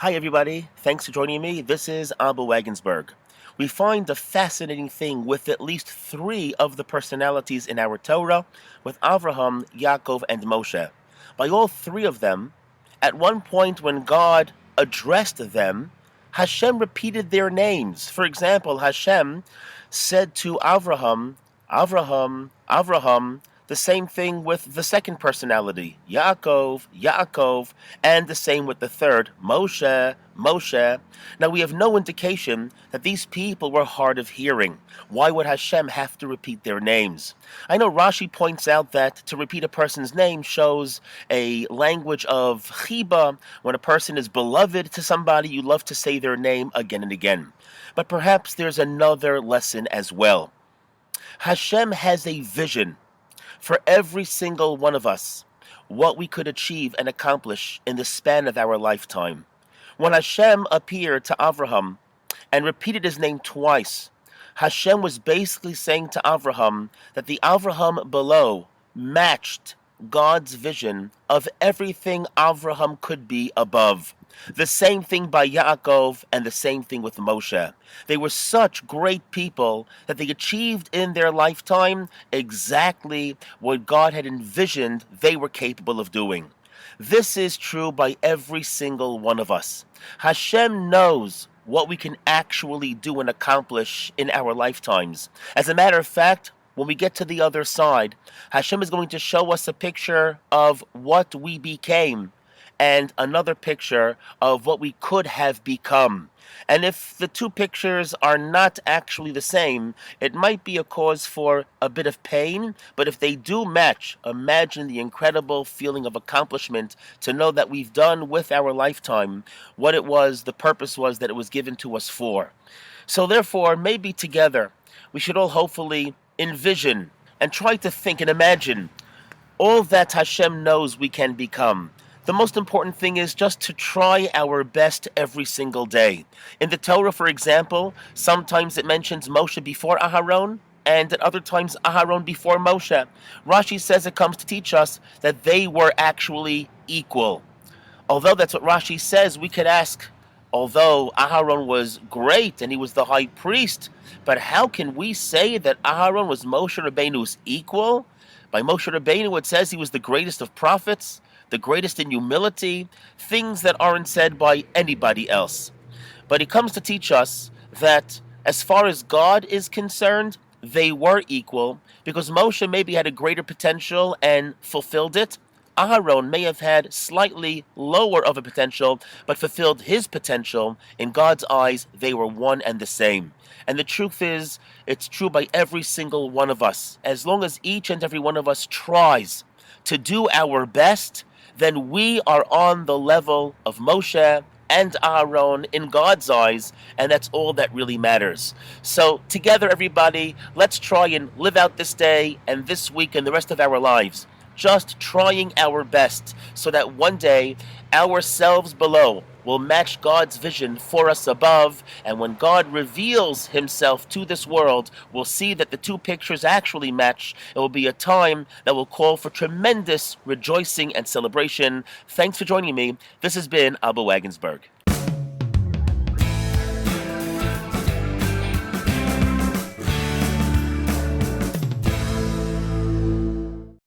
Hi, everybody. Thanks for joining me. This is Rabbi Wagensberg. We find a fascinating thing with at least three of the personalities in our Torah, with Avraham, Yaakov, and Moshe. By all three of them, at one point when God addressed them, Hashem repeated their names. For example, Hashem said to Avraham, Avraham, Avraham, the same thing with the second personality, Yaakov, Yaakov, and the same with the third, Moshe, Moshe. Now we have no indication that these people were hard of hearing. Why would Hashem have to repeat their names? I know Rashi points out that to repeat a person's name shows a language of chiba. When a person is beloved to somebody, you love to say their name again and again. But perhaps there's another lesson as well. Hashem has a vision for every single one of us, what we could achieve and accomplish in the span of our lifetime. When Hashem appeared to Avraham and repeated his name twice, Hashem was basically saying to Avraham that the Avraham below matched God's vision of everything Avraham could be above. The same thing by Yaakov and the same thing with Moshe. They were such great people that they achieved in their lifetime exactly what God had envisioned they were capable of doing. This is true by every single one of us. Hashem knows what we can actually do and accomplish in our lifetimes. As a matter of fact, when we get to the other side, Hashem is going to show us a picture of what we became and another picture of what we could have become. And if the two pictures are not actually the same, it might be a cause for a bit of pain, but if they do match, imagine the incredible feeling of accomplishment to know that we've done with our lifetime what it was, the purpose was that it was given to us for. So therefore, maybe together, we should all hopefully envision and try to think and imagine all that Hashem knows we can become. The most important thing is just to try our best every single day. In the Torah, for example, sometimes it mentions Moshe before Aharon, and at other times Aharon before Moshe. Rashi says it comes to teach us that they were actually equal. Although that's what Rashi says, we could ask, although Aharon was great and he was the high priest, but how can we say that Aharon was Moshe Rabbeinu's equal? By Moshe Rabbeinu it says he was the greatest of prophets, the greatest in humility, things that aren't said by anybody else. But he comes to teach us that as far as God is concerned, they were equal, because Moshe maybe had a greater potential and fulfilled it. Aharon may have had slightly lower of a potential, but fulfilled his potential. In God's eyes, they were one and the same. And the truth is, it's true by every single one of us. As long as each and every one of us tries to do our best, then we are on the level of Moshe and Aharon in God's eyes, and that's all that really matters. So together, everybody, let's try and live out this day and this week and the rest of our lives, just trying our best so that one day ourselves below will match God's vision for us above, and when God reveals himself to this world, we'll see that the two pictures actually match. It will be a time that will call for tremendous rejoicing and celebration. Thanks for joining me. This has been Rabbi Wagensberg.